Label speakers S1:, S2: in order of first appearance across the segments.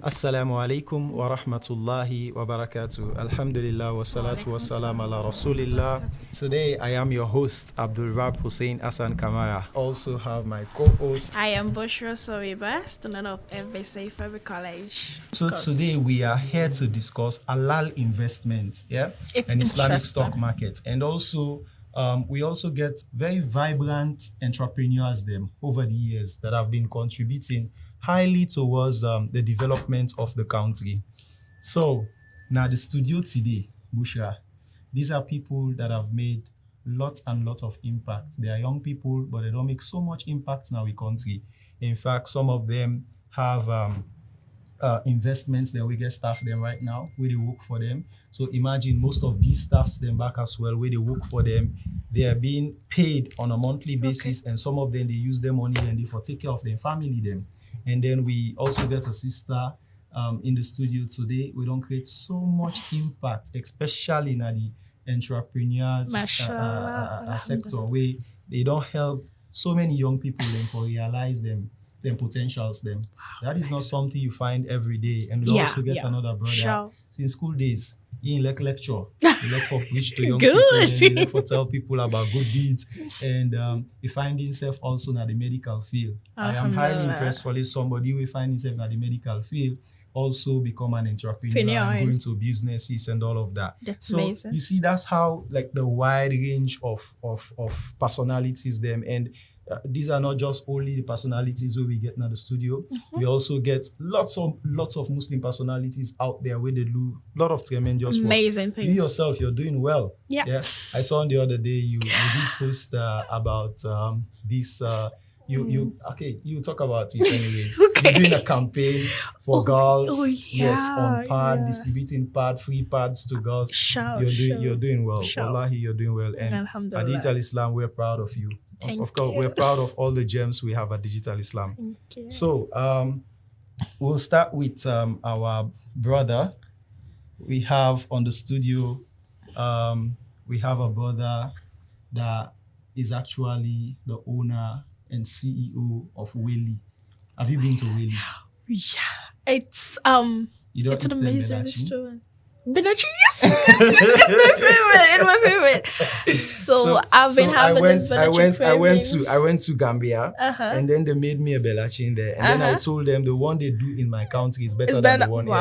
S1: Assalamu alaikum wa rahmatullahi wa barakatuh. Alhamdulillah wa salatu wa salam ala rasulillah. Today I am your host Abdul Rab Hussein Hassan Kamara. Also have my co-host.
S2: I am Bushra Soriba, student of FBC Fabric College.
S1: So today we are here to discuss halal investment,
S2: It's
S1: Islamic stock market, and also we also get very vibrant entrepreneurs them over the years that have been contributing highly towards the development of the country. So now the studio today, Bushra, these are people that have made lots and lots of impact. They are young people, but they don't make so much impact in our country. In fact, some of them have investments that we get staff them right now where they work for them. So imagine most of these staffs them back as well where they work for them. They are being paid on a monthly basis, and some of them they use their money and they for take care of their family them. And then we also get a sister in the studio today. We don't create so much impact, especially in the entrepreneurs sector where they don't help so many young people them for realize them potentials them. That is not something you find every day. And we also get another brother since school days. He lecture. He like for preach to young people. And he like for tell people about good deeds. And he find himself also in the medical field. I am highly impressed for somebody who find himself in the medical field also become an entrepreneur and go into businesses and all of that.
S2: That's amazing.
S1: You see, that's how like the wide range of personalities them, and these are not just only the personalities who we get in the studio. We also get lots of Muslim personalities out there where they do a lot of tremendous
S2: amazing
S1: work.
S2: things.
S1: You yourself, you're doing well.
S2: Yeah.
S1: I saw the other day you did post about this. You talk about it anyways.
S2: Okay.
S1: You're doing a campaign for girls. On pad, distributing free pads to girls. You're doing well. Wallahi, you're doing well. And at Digital Islam, we're proud of you. Of course, we're proud of all the gems we have at Digital Islam. So we'll start with our brother. We have on the studio, we have a brother that is actually the owner and CEO of Whaley. Have you been to Whaley?
S2: Yeah, it's an amazing restaurant. Benachi, yes, it's my favorite. So I've been having this Benachi
S1: I went to Gambia, and then they made me a belachi in there, and then I told them the one they do in my country is better than the one here.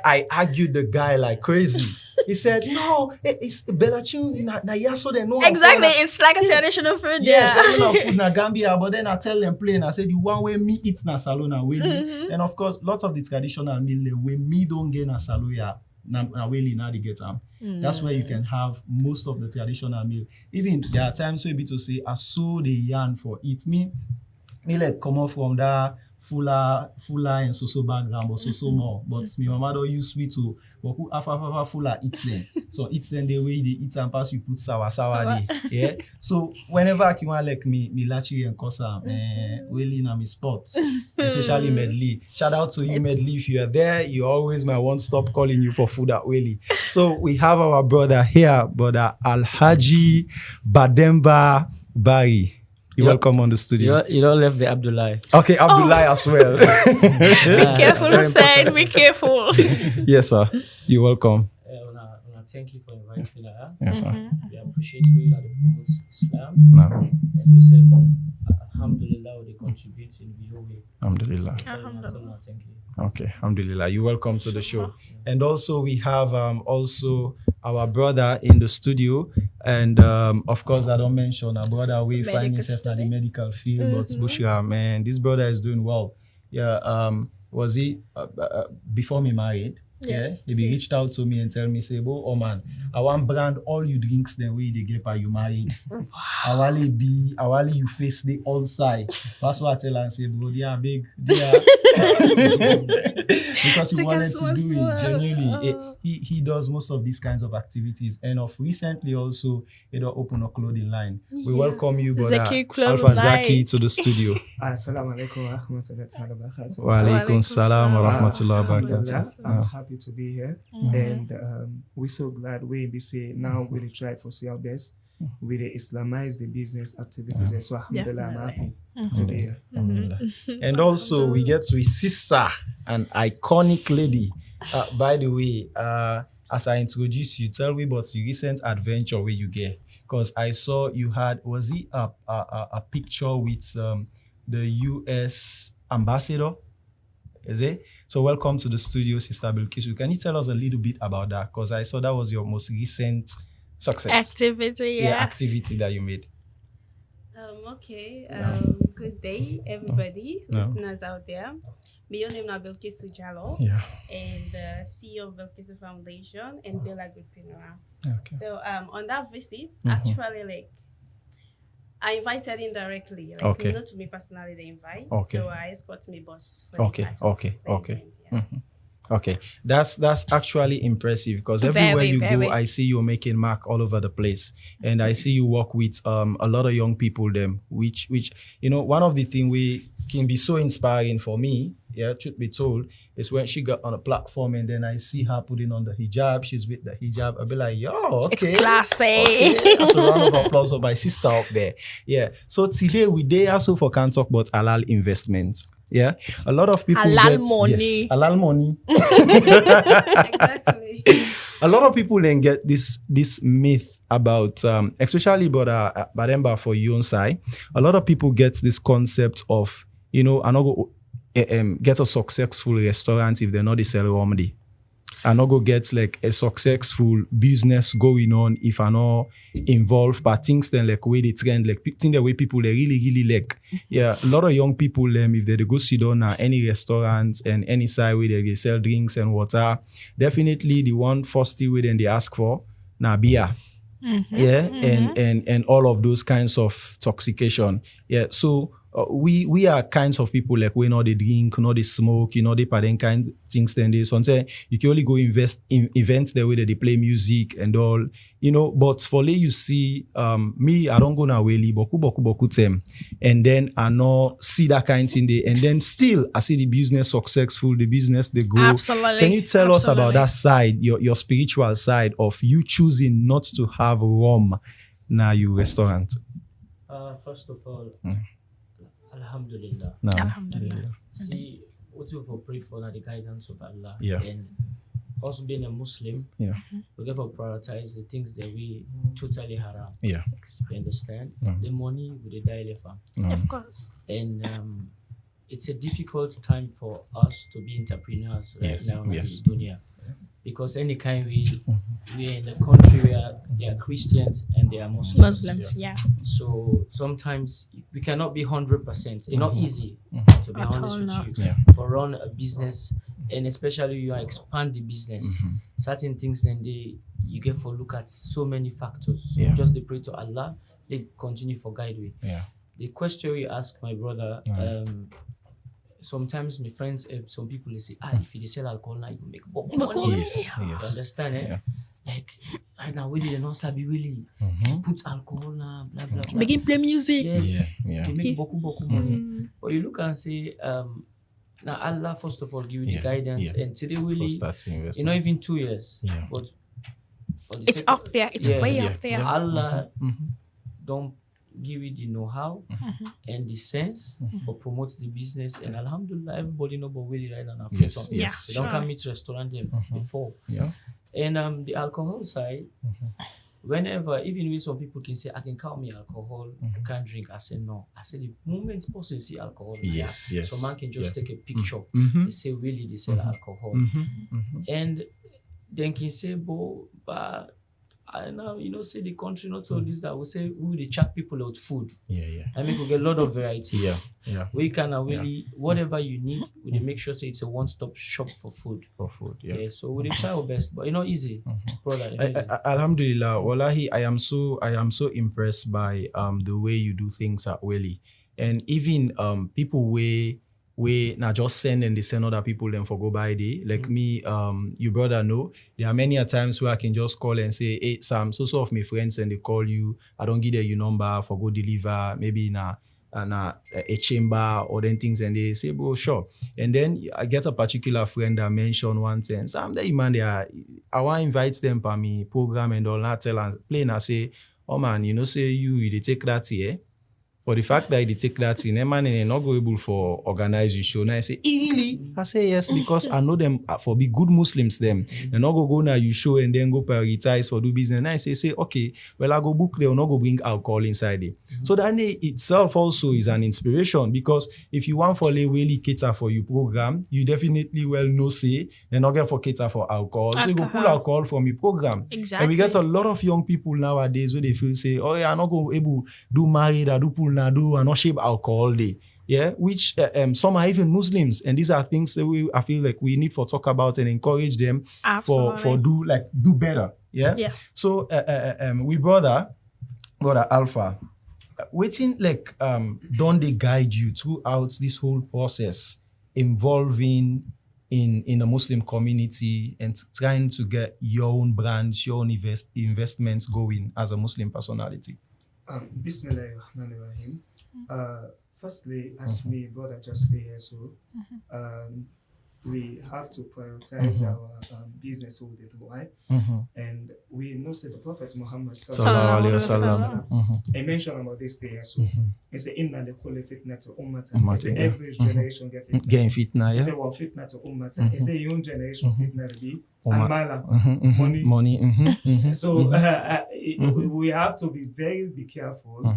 S1: I argued the guy like crazy. He said, "No, it's belachi na yaso they know."
S2: Exactly, it's like a traditional food.
S1: Traditional food na Gambia, but then I tell them plain. I said the one way me eat na salona Whaley, and of course, lots of the traditional meal where me don't get na saloya. Now they get them. That's where you can have most of the traditional meal. Even there are times where people say, I saw the yarn for it. Me like come off from that fuller and so background, but so more. But my mama don't use sweet to but who afa fuller eats them. So eats them the way they eat and pass you put sour there. Yeah. So whenever I can like me lachi and kosa, really na me spots, especially Medley. Shout out to you, Medley. If you are there, you always my won't stop calling you for food at Whaley. So we have our brother here, brother Alhaji Bademba Bari. You're welcome on the studio.
S3: You don't left the Abdullah.
S1: Okay, Abdullah as well.
S2: Be careful, Hussein. Be careful.
S1: Yes, sir. You're welcome.
S3: Thank you for inviting me.
S1: Yes, sir.
S3: We appreciate you that promotes Islam.
S1: No.
S3: And we say, Alhamdulillah, they contribute in your way.
S1: Alhamdulillah.
S3: Alhamdulillah. Thank you.
S1: Okay, Alhamdulillah. You're welcome to the show. And also we have also our brother in the studio. And of course, I don't mention our brother. We find himself in the medical field, but Bushra, man, this brother is doing well. Yeah. Was he before me married? Yeah. He reached out to me and tell me, say, oh man, I want brand all you drinks the way they get by you married. I want you face the all side. That's what I tell and say, bro, they are big. Because he wanted to do it genuinely. He does most of these kinds of activities. And of recently also, he don't open a clothing line. We welcome you, brother Alpha Zaki, to the studio.
S4: Assalamu alaikum wa rahmatullahi wa barakatuh.
S1: Wa alaikum salam wa rahmatullahi wa barakatuh.
S4: I'm happy to be here. And we're so glad we say now we try for see our best we dey Islamize the business activities. So alhamdulillah, I'm happy today.
S1: And also we get with sister, an iconic lady. By the way, as I introduce you, tell me about the recent adventure where you get. Because I saw you had, was it a picture with the US ambassador? Is it? So welcome to the studio, Sister Bilkisu. Can you tell us a little bit about that? Because I saw that was your most recent success.
S2: Activity,
S1: activity that you made.
S5: Good day, everybody, listeners out there. My name is Bilkisu Jallo, and the CEO of Bilkisu Foundation and Bella Goodpreneur.
S1: Okay.
S5: So on that visit, actually, I invited indirectly, not to me personally, the invite.
S1: Okay.
S5: So I escort my boss for the event,
S1: Okay, that's actually impressive because everywhere you go, I see you making mark all over the place, and I see you work with a lot of young people. Them, which one of the things we can be so inspiring for me. Yeah, truth be told, is when she got on a platform and then I see her putting on the hijab. She's with the hijab. I'll be like, yo, okay.
S2: It's classy.
S1: Okay. That's a round of applause for my sister up there. Yeah. So today we there also for can talk about halal investments. Yeah. A lot of people
S2: halal money.
S1: Yes, halal money.
S5: Exactly.
S1: A lot of people then get this myth about, especially about Bademba for you on side. A lot of people get this concept of, I'm not go get a successful restaurant if they're not the sell remedy. I'm not go get like a successful business going on if I'm not involved. But things then like way they trend, like things the way people they really like. Yeah, a lot of young people if they go sit down at any restaurant and any side where they sell drinks and water, definitely the one first thing then they ask for na beer. And all of those kinds of intoxication. Yeah, so we are kinds of people like we know they drink, know they smoke, they pattern kind things. Then they sometimes you can only go invest in events the way that they play music and all, But for you see, me I don't go na really boku them, and then I know see that kind of thing there, and then still I see the business successful, the business they go.
S2: Absolutely.
S1: Can you tell us about that side, your spiritual side of you choosing not to have rum na your restaurant?
S3: First of all. Alhamdulillah.
S1: No.
S2: Alhamdulillah.
S3: See, what you for pray for the guidance of Allah.
S1: Yeah.
S3: And also being a Muslim,
S1: Yeah.
S3: we have to prioritize the things that we totally haram.
S1: Yeah.
S3: You understand?
S1: Mm.
S3: The money with the daily farm.
S2: Of course.
S3: And it's a difficult time for us to be entrepreneurs right now in the dunya. Because any kind we are in a country where there are Christians and there are Muslims.
S2: Yeah.
S3: So sometimes we cannot be 100%. It's not easy to be
S2: At
S3: honest
S2: all
S3: with
S2: not.
S3: you.
S1: Yeah.
S3: For run a business, and especially you expand the business. Certain things then you get for look at so many factors. So just they pray to Allah, they continue for guide with.
S1: Yeah.
S3: The question you ask my brother, sometimes my friends, some people they say, if you sell alcohol now, you make money.
S1: Yes.
S3: You understand, eh?
S1: Yeah.
S3: Like right now, we didn't know Sabi really put alcohol now, blah blah blah.
S2: Begin play music.
S3: Yes,
S1: Yeah.
S3: they make boku money. But you look and say, now Allah first of all give you the guidance, and today really, even 2 years, but for the
S2: It's
S3: sake
S2: up there. It's way up there.
S3: Allah don't give you the know-how and the sense for promote the business, and alhamdulillah everybody know about really right now.
S1: Yes.
S2: Yeah.
S3: They don't come meet restaurant them before.
S1: Yeah.
S3: And the alcohol side, whenever even when some people can say I can count me alcohol, I can't drink. I say no. I say the moment person see alcohol,
S1: Yes.
S3: so man can just take a picture. They say really they sell alcohol, and then can say but I now say the country not all this that we say we will chat people out food.
S1: Yeah.
S3: I mean we get a lot of variety.
S1: Yeah.
S3: We can really whatever you need, we dey make sure say it's a one-stop shop for food.
S1: Yeah.
S3: So we dey try our best, but easy, brother.
S1: Alhamdulillah, wallahi, I am so impressed by the way you do things at Welly, and even people we now just send and they send other people them for go by day. Like me, you brother know, there are many a times where I can just call and say, hey Sam, so of my friends, and they call you, I don't give them your number for go deliver, maybe in a chamber or then things, and they say, bro, sure. And then I get a particular friend that mentioned one thing, Sam, that man, I want to invite them for me program and all that, tell and play and I say, oh man, you know, say you they take that here. But the fact that they take that in, man, they're not go able for organize your show. Now I say, really? I say yes, because I know them for be good Muslims, them. They're not go now you show and then go prioritize for do business. And I say, okay, well, I go book there, not go bring alcohol inside it. So that itself also is an inspiration, because if you want for really cater for your program, you definitely well know say they're not going for cater for alcohol. So you go pull alcohol from your program.
S2: Exactly.
S1: And we get a lot of young people nowadays where they feel say, oh yeah, I'm not going to able do married or do pool do and not shape alcohol day, yeah, which some are even Muslims, and these are things that I feel like we need to talk about and encourage them for do better, yeah. So we brother Alpha, waiting like don't they guide you throughout this whole process involving in the Muslim community and trying to get your own brand, your own investments going as a Muslim personality?
S4: Bismillahirrahmanirrahim. Firstly, as me brother just say here, so we have to prioritize our business all the time, and we know that the Prophet Muhammad sallallahu alaihi wasallam, he mentioned about this day, so he said, "Inna likulli fitnati ummatan." He said every generation get fitna. He said, "Wa fitnatu ummatan." He said young generation fitna will be money. So we have to be careful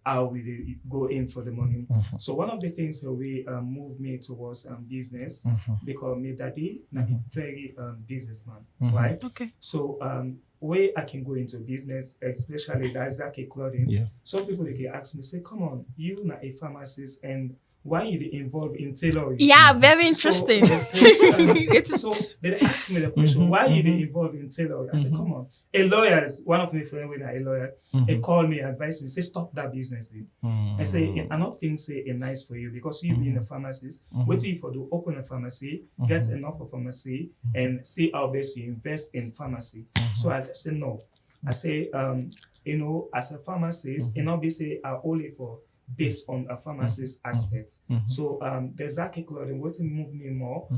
S4: how we go in for the money. So one of the things that we move me towards business, because me daddy na a very businessman, right?
S2: Okay.
S4: So where I can go into business, especially the Zaki clothing. Yeah. Some people they can ask me, say, come on, you na a pharmacist, and why you involved in tailoring?
S2: Yeah, very interesting.
S4: So they asked me the question, why you involved in tailoring? I said, come on. A lawyer, one of my friends, when a lawyer, he called me, advised me, say, stop that business. I say, I don't think say it's nice for you, because you being a pharmacist, what if you do open a pharmacy, get enough of pharmacy, and see how best you invest in pharmacy. So I said, no. I say, you know, as a pharmacist, you know, they say only for based on a pharmacist aspect. So the Zaki clothing, what moved me more,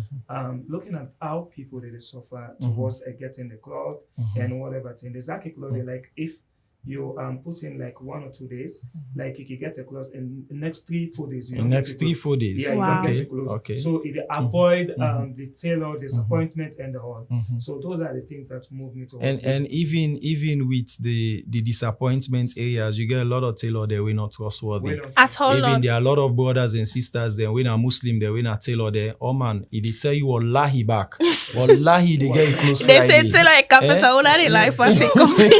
S4: looking at how people they suffer towards getting the cloth and whatever thing. The Zaki clothing, like if you put in like 1 or 2 days, like you can get a clothes in the next 3-4 days. You
S1: next 3-4 days.
S4: Yeah,
S2: wow.
S4: You get clothes. Okay. So it avoid the tailor disappointment and the all. So those are the things that move me towards.
S1: And even with the disappointment areas, you get a lot of tailor there we not trustworthy.
S2: At all.
S1: Even there are a lot of brothers and sisters there when are Muslim there when are tailor there. Oh man, if they tell you wallahi back, wallahi they get close.
S2: They say tailor a capital only life as a company.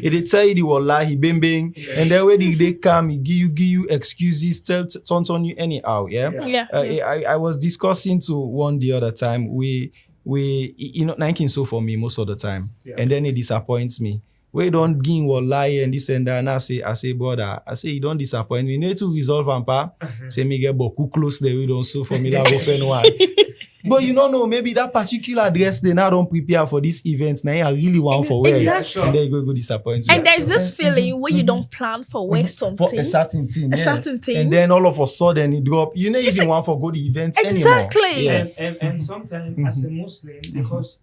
S1: They tell you the wallahi bing bing, and then when they come, he give you excuses, turns on you anyhow. I was discussing to one the other time. We you know, thinking so for me most of the time, and then it disappoints me. We don't give wallahi and this and that, and I say brother, you don't disappoint me. You need to resolve and pa. Say me get boku close there. We don't so for me that often one. But you don't know, maybe that particular dress they now don't prepare for this event. Now I really want for wear.
S2: Exactly.
S1: And then you go disappoint me.
S2: And there's this feeling where you don't plan for wear something.
S1: For a certain thing.
S2: Certain thing.
S1: And then all of a sudden it drop. You don't even want for go to the event anymore.
S2: Exactly.
S4: And sometimes as a Muslim, because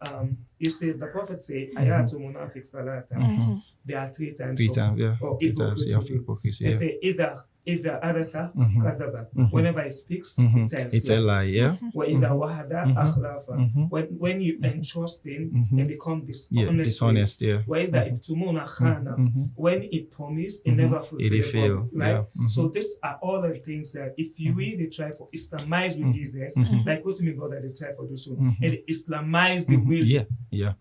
S4: you say the Prophet say, ayatu munafiq salata. There are 3 times.
S1: 3 times, yeah.
S4: Or
S1: 3 times, yeah, hypocrisy.
S4: Yeah. Either arasa kadaba. Whenever he speaks,
S1: it's a lie, yeah.
S4: Either wahada akhlafa. When you entrust him and become
S1: dishonest, yeah.
S4: Where is that? It's tumuna khana. When he promised, he never fulfilled.
S1: It fail,
S4: right? So these are all the things that if you really try for Islamize with business, like what me brother they try for do so, and Islamize the will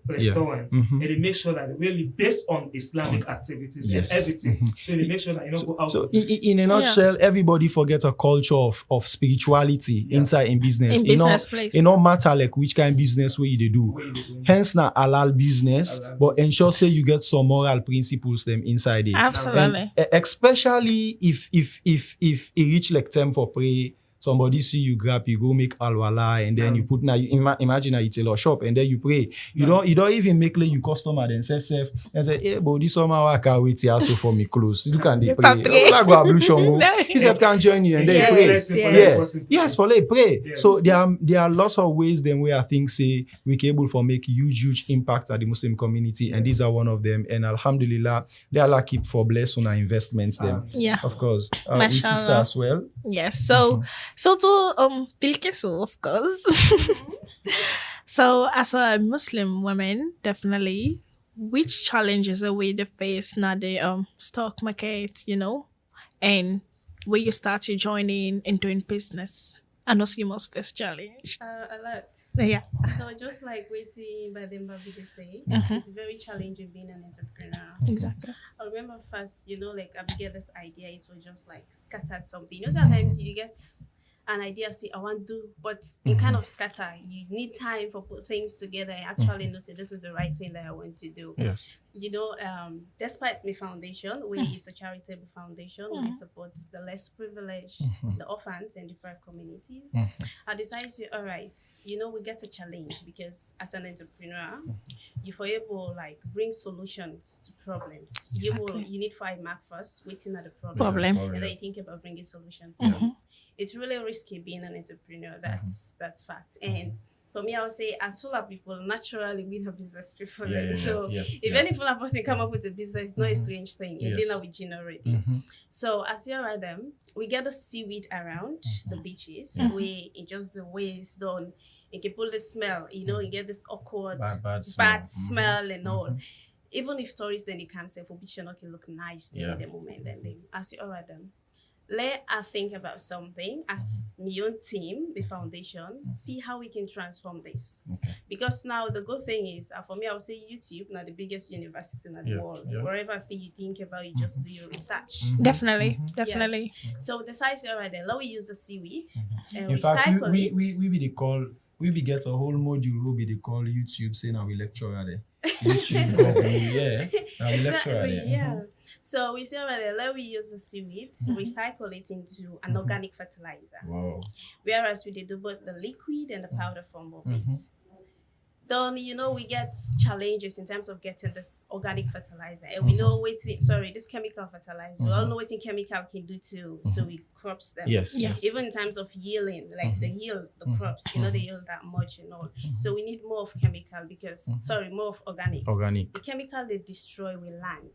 S4: restaurant, and they make sure that they really based on Islamic activities and everything. So they make sure that you don't go out.
S1: So in a nutshell, everybody forgets a culture of spirituality inside in business.
S2: In business place.
S1: It don't matter like which kind of business way they do. Hence not halal business, but ensure say you get some moral principles them inside it.
S2: Absolutely.
S1: And, especially if it reach like time for pray somebody see you grab, you go make alwala, and then you put now. Imagine a tailor shop, and then you pray. You don't even make you customer themselves and say, hey, but this summer I can't wait here so for me close. You can they pray. Like go ablution. Yourself can join you and then pray. Yes, for like pray. Yes. So there are lots of ways then where I think say we can able for make huge impact at the Muslim community, and these are one of them. And alhamdulillah, they Allah keep for bless on our investments them. Of course. Sister as well.
S2: Yes. So to Bilkisu, of course. So as a Muslim woman, definitely, which challenges are we face now the stock market, and where you started joining and doing business? And also you must face challenge.
S5: A lot.
S2: Yeah.
S5: So just like waiting by the Mbabi they say, it's very challenging being an entrepreneur.
S2: Exactly.
S5: I remember first, like I get this idea, it was just like scattered something. Sometimes you get an idea, say I want to do, but it kind of scatter. You need time for put things together and actually say this is the right thing that I want to do.
S1: Yes.
S5: Despite my foundation, it's a charitable foundation, we support the less privileged, the orphans and deprived communities. I decided to say, all right, we get a challenge because as an entrepreneur, you for able like bring solutions to problems.
S2: Exactly.
S5: You need 5 mark first, waiting at the problem. And then you think about bringing solutions. So it's really risky being an entrepreneur. That's fact. And for me, I would say, as fuller people, naturally we have business people. If any fuller person come up with a business, it's not a strange thing. It's dinner with Gina already. So as you are them, we get the seaweed around the beaches. It just the way it's done. You can pull the smell. You get this awkward, bad smell and all. Even if tourists then they can't say for beach, can look nice during the moment. Then they as you are them. Let us think about something as my own team, the foundation, see how we can transform this. Because now the good thing is, for me, I would say YouTube, now the biggest university in the world. Wherever you think about, you just do your research.
S2: Definitely.
S5: Yes. So the size already there, let we use the seaweed and
S1: in fact,
S5: recycle it.
S1: We be get a whole module will be they call YouTube saying our lecturer there. YouTube government, our lecturer there.
S5: So we say already, let we use the seaweed, recycle it into an organic fertilizer.
S1: Wow.
S5: Whereas we did do both the liquid and the powder form of it. Then we get challenges in terms of getting this organic fertilizer, and we know this chemical fertilizer. We all know what chemical can do to we crops them.
S1: Yes.
S5: Even in terms of yielding, like the crops, they yield that much and all. So we need more of chemical more of organic. The chemical they destroy will land.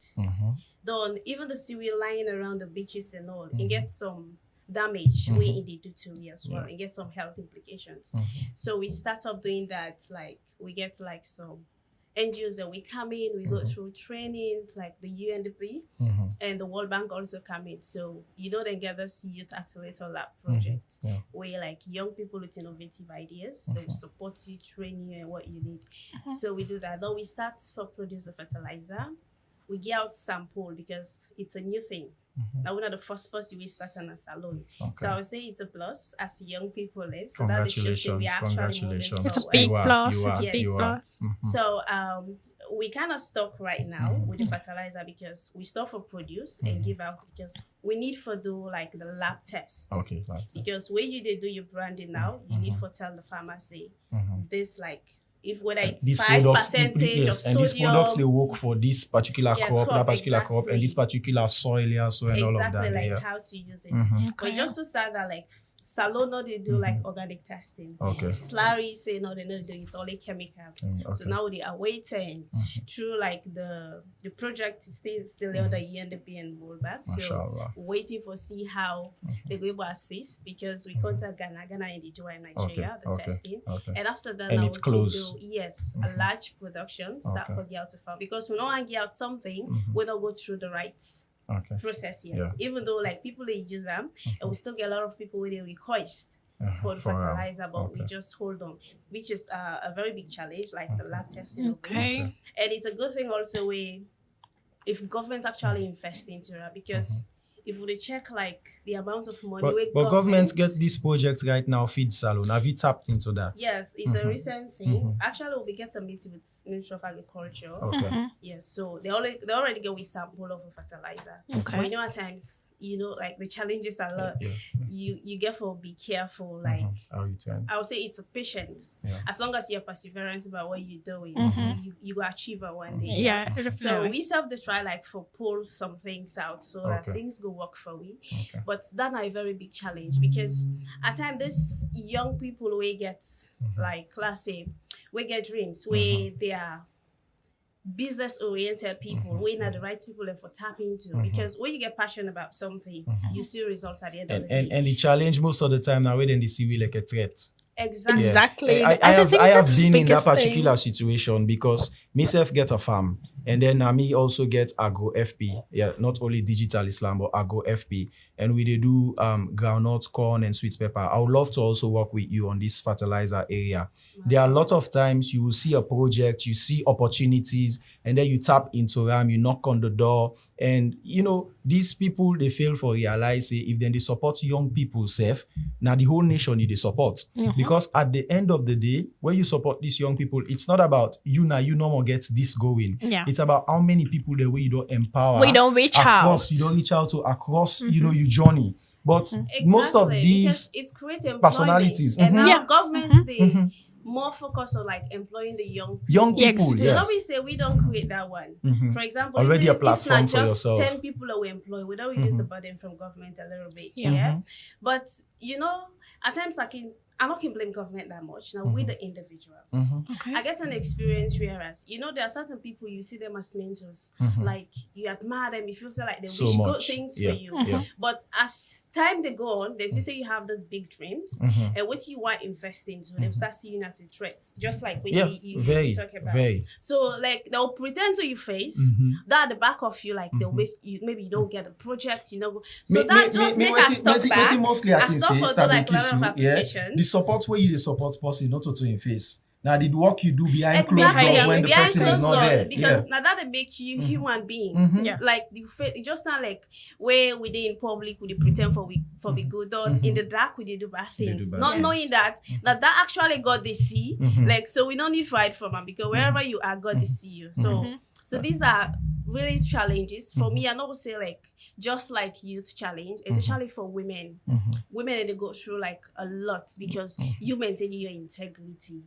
S5: Then even the seaweed lying around the beaches and all, it gets some damage we indeed do to me as well and get some health implications. So we start up doing that, like we get like some NGOs that we come in, we go through trainings like the UNDP and the World Bank also come in. So then get this Youth Accelerator Lab project where like young people with innovative ideas, they will support you, train you and what you need. So we do that. Then we start for produce the fertilizer. We get out sample because it's a new thing. Now we're not the first person we start on a salon. So I would say it's a plus as young people live. So that shows that we actually moving forward.
S2: It's a big plus. It's a big plus.
S5: So we kind of stock right now with the fertilizer because we store for produce and give out because we need for do like the lab test. Because when you do your branding now, you need for tell the pharmacy this like whether it's 5% of sodium.
S1: And these products they work for this particular crop, that particular crop, and this particular soil and all of that.
S5: Like how to use it. But just to start that like Salon, no, they do like organic testing. Slurry say no, they don't do it, only chemical. So now they are waiting through like the project is still under UNDP and World Bank. So waiting for see how they go able to assist because we contact Ghana and the Joy Nigeria, the testing. And after that,
S1: and
S5: now
S1: it's close.
S5: A large production start for get out to farm because we don't want to get out something, we don't go through the right process yet. Even though like people they use them and we still get a lot of people with a request for the fertilizer, but we just hold on, which is a very big challenge, like the lab testing. And it's a good thing also if government actually invest into it because if we check like the amount of money
S1: but governments get these projects right now, feed salon. Have you tapped into that?
S5: Yes, it's a recent thing. Actually, we get a meeting with Ministry of Agriculture. Yes, so they already get we sample of a fertilizer. But at times like the challenges a lot. You get for be careful, like
S1: how you turn.
S5: I would say it's a patience. As long as you're perseverance about what you're doing, you will achieve it one day.
S2: Yeah, definitely.
S5: So we self the try like for pull some things out so that things go work for we. But that's a very big challenge because at times this young people we get like let's say we get dreams where they are business oriented people, we not the right people for tap into because when you get passionate about something, you see results at the end of the day.
S1: And the challenge most of the time now, when they see we like a threat.
S2: Exactly.
S1: I have been in that particular situation because myself get a farm and then me also get agro FP. Yeah, not only digital Islam but agro FP. And we do groundnut, corn, and sweet pepper. I would love to also work with you on this fertilizer area. There are a lot of times you will see a project, you see opportunities, and then you tap into them, you knock on the door, and these people they fail for realize if then they support young people safe. Now the whole nation need the support because at the end of the day, when you support these young people, it's not about you no more get this going.
S2: Yeah.
S1: It's about how many people the way you don't empower.
S2: We don't reach out.
S1: You don't reach out to across your journey. But most of these
S5: it's creating
S1: personalities
S5: and now governments they more focus on like employing the young people.
S1: Yes.
S5: So nobody say we don't create that one. For example,
S1: already
S5: even
S1: a platform
S5: if
S1: for
S5: not just
S1: yourself.
S5: 10 people that we employ, we don't reduce the burden from government a little bit. But at times I not can blame government that much. Now we the individuals. I get an experience whereas there are certain people you see them as mentors. Like you admire them, you feel like they wish good things for you. But as time they go on, they say you have these big dreams and what you want to invest into, they start seeing you as a threat. Just like what you talk about. So like they'll pretend to your face that at the back of you, like they'll make you maybe you don't get a project, So that just make us stop back.
S1: Mostly I can say
S5: like
S1: support where you support person, not to in face. Now the work you do behind closed doors when the person is not there.
S5: Because now that they make you human being. Like it just not like where we dey in public we dey pretend for be good or in the dark we dey do bad things. Not knowing that actually God they see. Like so we don't need to hide from them because wherever you are, God they see you. So these are really challenges for me. I know say like just like youth challenge, especially for women. Women they go through like a lot because you maintain your integrity.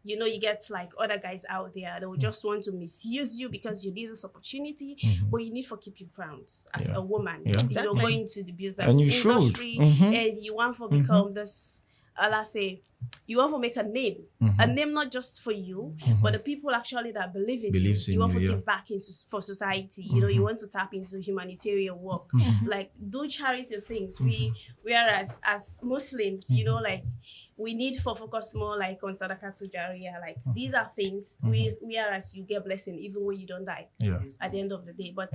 S5: You get like other guys out there they will just want to misuse you because you need this opportunity, but you need to keep your grounds as a woman. Go into the business industry and you want to become this. Let's say you want to make a name not just for you, but the people actually that believe in you. You want to give back for society. You want to tap into humanitarian work, like do charity things. Whereas as Muslims, like we need to focus more like on sadaqah to jariyah. Like these are things whereas you get blessing even when you don't die at the end of the day. But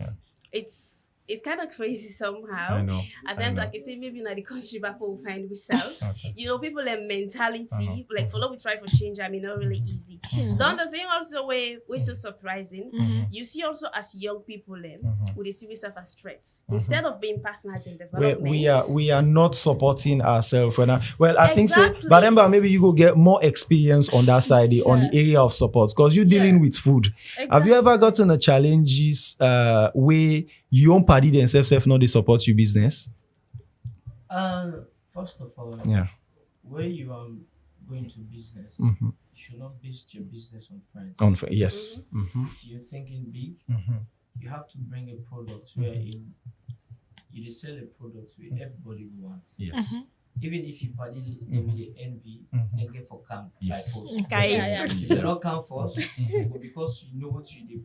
S5: it's kind of crazy somehow.
S1: I know.
S5: At times, I can say maybe in the country back will find ourselves. People and mentality, like follow we try for change. I mean, not really easy. The other thing also we're so surprising. You see also as young people we see ourselves as threats instead of being partners in development.
S1: We are not supporting ourselves. I think so. But remember, maybe you go get more experience on that side on the area of support because you're dealing with food. Exactly. Have you ever gotten a challenges where you own party themselves not they support your business?
S3: First of all, where you are going to business, you should not base your business on friends.
S1: Yes.
S3: If you're thinking big, you have to bring a product where you sell a product where everybody will want.
S1: Yes.
S3: Even if you party them with the envy and get for camp by force. If they don't come first, but because you know what you do,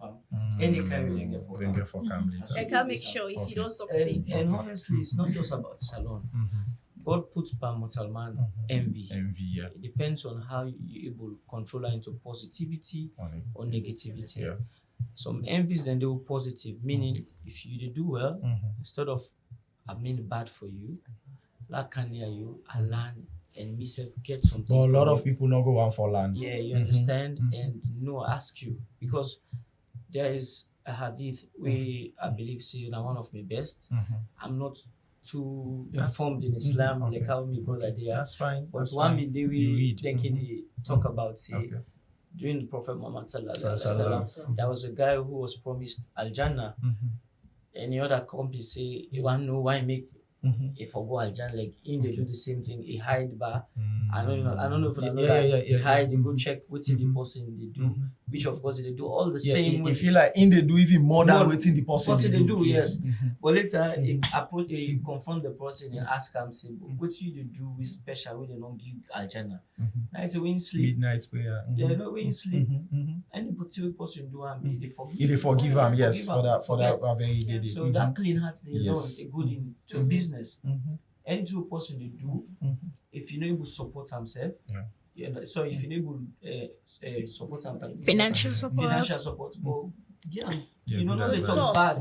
S3: any kind will get for camp.
S5: I can make sure if you don't succeed.
S3: And honestly, it's not just about salon. God puts per mortal man envy. It depends on how you're able to control her into positivity or negativity. Some envies then they will positive, meaning if you do well, instead of I mean bad for you, like can hear you, I learn and myself get something.
S1: But a lot of people not go out for land.
S3: Yeah, you understand? And ask you because there is a hadith where I believe say now one of my best. I'm not too informed in Islam like how my brother they are.
S1: That's fine.
S3: But one day we talk about say during the Prophet Muhammad sallallahu alaihi wasallam, there was a guy who was promised Al Jannah. any other company say you want to know why make if I go Aljan, like in they do the same thing, he hide bar. I don't know if you know that he hide, they go check what's in the person they do, which of course they do all the same.
S1: You feel like in they do even more than what's in the person
S3: they do, yes. But later he confront the person and ask him, say, what you do is special when they don't give Aljana. Now I say when you sleep.
S1: Midnight prayer.
S3: Yeah, no, when you sleep. Any particular person do and they
S1: forgive him, yes, for that very day.
S3: So that clean heart they alone a good into business. Any two person they do, if you're able to support himself, so if you're able to support himself,
S2: financial support,
S3: well, you know, not they talk bad,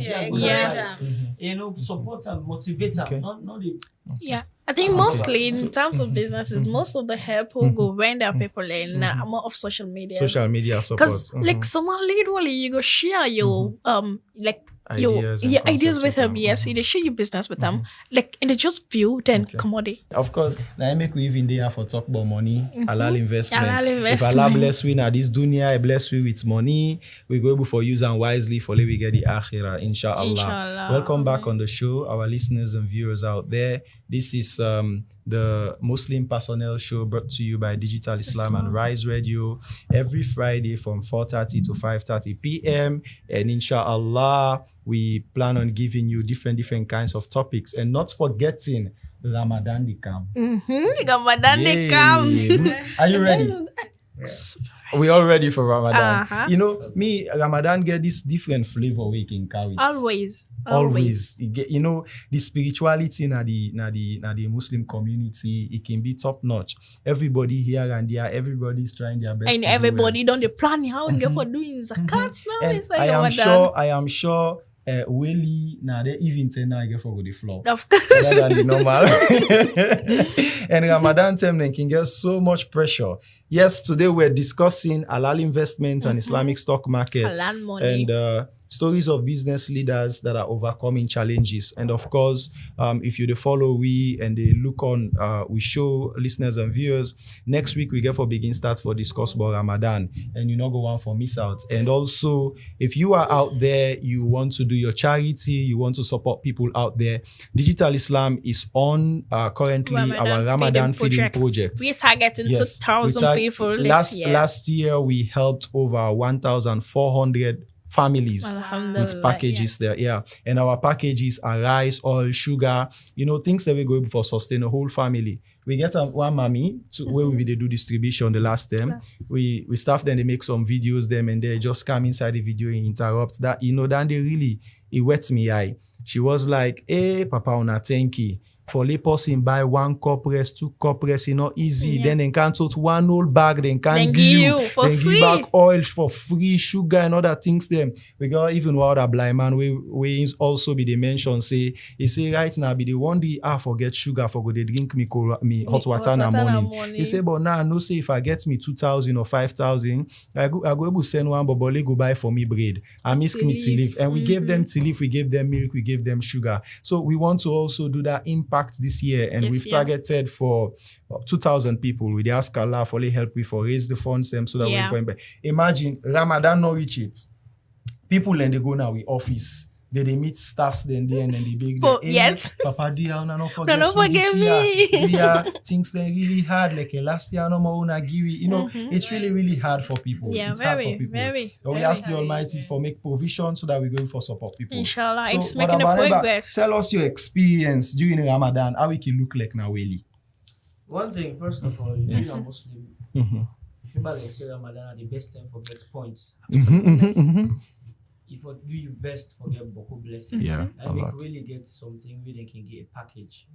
S3: you know, support and motivate them, not the.
S2: Yeah, I think mostly in terms of businesses, most of the help will go when there are people in more of social media.
S1: Social media support.
S2: Because like someone literally you go share your like your ideas with them, yes, they share your business with them, like and they just view then commodity.
S1: Of course, now I make we even there for talk about money, halal investment. If Allah bless we now this dunya, I bless we with money, we go able for use and wisely for let we get the akhirah, inshallah. Welcome back on the show, our listeners and viewers out there. This is the Muslim Personnel Show brought to you by Digital Islam and Rise Radio every Friday from 4:30 to 5:30 p.m. And inshallah, we plan on giving you different kinds of topics and not forgetting Ramadan they come.
S2: Ramadan they come.
S1: Are you ready? We all ready for Ramadan. You know, me, Ramadan get this different flavor we can carry.
S2: Always.
S1: You get, you know, the spirituality in the Muslim community, it can be top notch. Everybody here and there, everybody's trying their best.
S2: And everybody don't they plan how you for doing zakat now.
S1: And I am sure Willie now they even say now I get for the floor.
S2: Of course.
S1: Rather than the normal. And Ramadan time then can get so much pressure. Yes, today we're discussing halal investments and Islamic stock market.
S2: Halal money.
S1: And stories of business leaders that are overcoming challenges. And of course, if you follow we and they look on, we show listeners and viewers, next week we get for begin start for discuss about Ramadan and you not go on for miss out. And also, if you are out there, you want to do your charity, you want to support people out there, Digital Islam is on currently our Ramadan feeding project.
S2: We're targeting 2,000 people this year.
S1: Last year, we helped over 1,400 families with packages there. Yeah. And our packages are rice, oil, sugar, you know, things that we go for sustain a whole family. We get one mommy to where we do distribution the last time. We staff them, they make some videos them and they just come inside the video and interrupt that, you know, then they really, it wets me eye. She was like, hey, Papa, una thank you. For lay person buy 1 cup rest, 2 cup rest, you know, easy. Then they can tote 1 whole bag, then can give you
S2: for
S1: then
S2: free.
S1: Give back oil for free, sugar and other things them. We got even what a blind man we also be the mention say, he say right now be the one day I forget sugar for go they drink me hot water in the morning. He say, but now I know say if I get me 2,000 or 5,000, I go able to send one bobole go buy for me bread. I miss me tilif. And we gave them tilif, we gave them milk, we gave them sugar. So we want to also do that impact this year, and we've targeted for 2,000 people. We ask Allah for the help we for raise the funds them so that we for imagine Ramadan no reach it. People and they go now with office. They meet staffs then there and then they beg them.
S2: Yes.
S1: Papa dear, no forget
S2: me.
S1: Yeah, things they really hard. Like last year no more una give it. You know, it's really hard for people.
S2: Yeah,
S1: it's hard for people. So we ask the Almighty for make provision so that we go for support people.
S2: Inshallah,
S1: so,
S2: it's making a progress.
S1: Tell us your experience during Ramadan. How it can look like now, really.
S3: One thing, first of all, if you're a Muslim, if you say Ramadan are the best time for best points. If you do your best for get Boko blessing, and we really get something where they can get a package.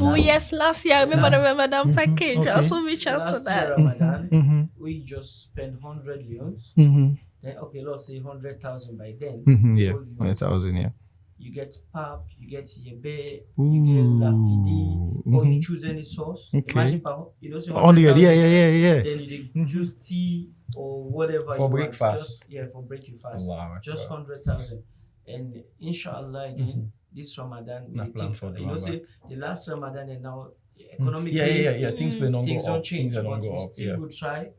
S2: Oh yes, last year I remember the Ramadan package. Okay. Also reach out to that.
S3: Ramadan, we just spend 100 leons. Then let's say 100,000 by then.
S1: 100,000. Yeah.
S3: You get pap, you get yebe, you get lafidi, or you choose any sauce. Imagine, you know, so
S1: only yeah.
S3: Then you choose tea or whatever
S1: for breakfast.
S3: For breakfast. Just 100,000, and inshallah again this Ramadan we think, you know, say the last Ramadan and now economically
S1: things don't
S3: change,
S1: but
S3: we still will try.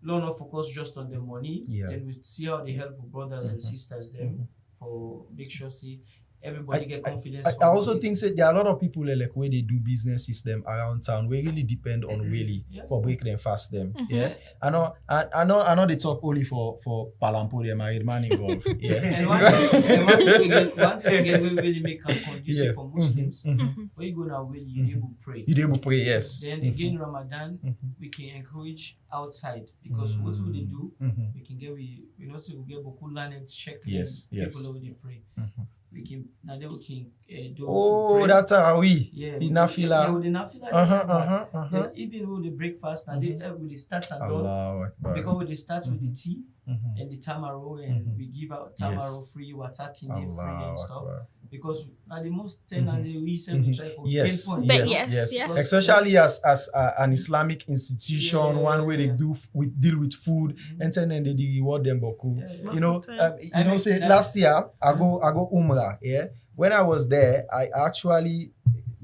S3: Not focus just on the money, and we see how they help brothers and sisters them. for make sure see everybody get confidence.
S1: I also think there are a lot of people like where they do business system around town. We really depend on really for break them fast them. Yeah, I know they talk only for Palampo them married man involved. Yeah,
S3: and one thing again we really make a conducive for Muslims. When you go now, really you able to pray.
S1: You able to pray, yes.
S3: Then again Ramadan, we can encourage outside because what will they do? We can get we say we get Boku learning check.
S1: Yes.
S3: People over they pray. We can now they can do.
S1: Oh, that's how we.
S3: Yeah.
S1: The nafila.
S3: Yeah, with the nafila. Then even with the breakfast, now they with the start and done. Because we they start with the tea and the tamaro, and we give out tamaro free, water free and stuff. Because now the most and the recent we try for
S1: yes.
S2: Especially
S1: as an Islamic institution, one way they deal with food, and then they reward them boku. Say last year I go Umrah. Yeah, when I was there,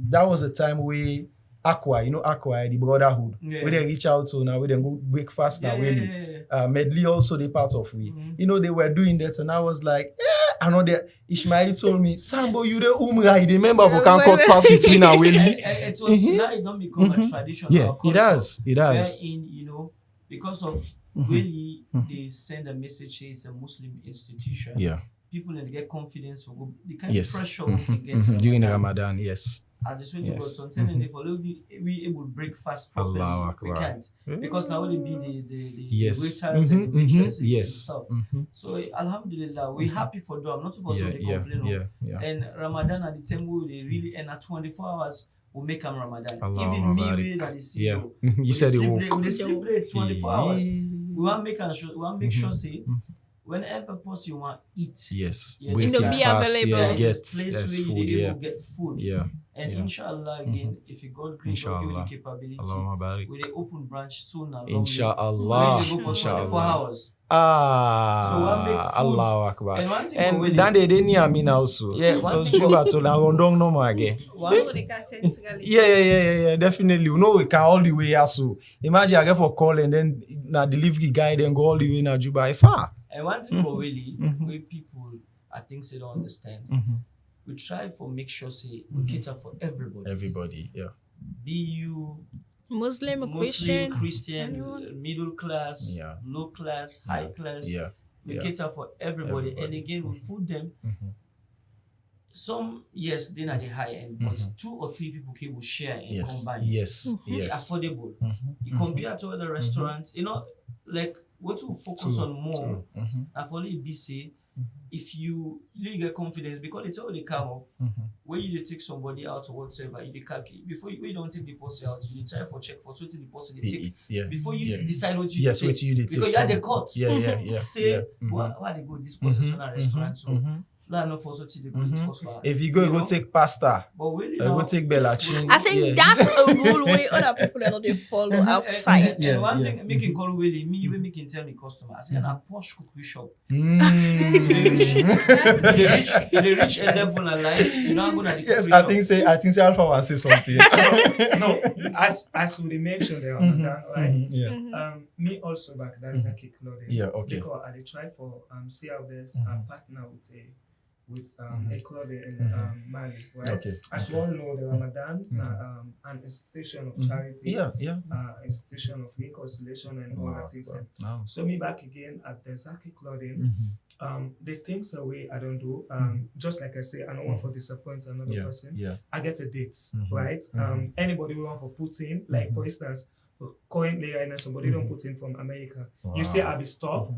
S1: that was a time where Aqua, the brotherhood, where they reach out to now, where they go breakfast now, really. Medley also they part of we. They were doing that, and I was like, I know that Ishmael told me, Sambo, you the Umrah, the member for can cut fast between our Willie.
S3: It was now it don't become a tradition.
S1: Yeah, it does.
S3: Wherein, because of Willie, they send a message, it's a Muslim institution.
S1: Yeah.
S3: People and get confidence or go the kind of pressure we can get
S1: during Ramadan, yes.
S3: At the sweet God, so and if we able to break fast properly, we can't because now will be the waiters and the waitresses and stuff. So Alhamdulillah, we're happy for them. Not supposed to complain. And Ramadan at the time we really and at 24 hours we make them Ramadan. Even me that is
S1: you said
S3: we sleep late 24 hours. We want make sure say. Whenever possible you want to eat,
S2: be available.
S3: Get place where you get food. And inshallah again, if you God grant you the capability, we will open branch soon.
S1: Inshallah.
S3: We go for 24 hours.
S1: So
S3: I make food.
S1: Allahu Akbar.
S3: And
S1: then they didn't hear me now so. Because Juba to now rondong no more again. Yeah, definitely. We can all the way here so. Imagine I get for call and then na delivery guy then go all the way na Juba far.
S3: And one thing for really, where people, I think they don't understand, we try for make sure say we cater for everybody.
S1: Everybody, yeah.
S3: Be you
S2: Muslim,
S3: Christian, middle class, low class, high class. We cater for everybody. And again, we food them. Some, yes, they're at the high end, but 2 or 3 people will share and combine.
S1: Yes.
S3: Affordable. You compare to other restaurants, like what to focus on more. I've only be say if you really get confidence because it's already come up. When you take somebody out or whatsoever, you calculate before you don't take the deposit out, you try for check for certain deposit they take before you decide what you take.
S1: What you take.
S3: Because you had the cut.
S1: Say
S3: why they go this person on a restaurant so.
S1: If you go take pasta, go take bellachin.
S2: I think that's a rule where other people are not they follow outside.
S3: And one thing making call Willie, me when making tell me customer, I say a posh cookery shop. They reach a level of life. You're not gonna the
S1: yes, I think say Alpha will say something.
S4: No, as we mentioned there, right? Me also back that's Zaki clothing. Because I try for see our best partner with a clothing in Mali, right? As we all know, the Ramadan, an institution of charity, institution of reconciliation and all that things. So me back again at the Zaki clothing, the things that way I don't do, just like I say, I don't want to disappoint another person. I get a date, right? Anybody who want to put in, like for instance, currently right now somebody don't put in from America. You say I'll be stopped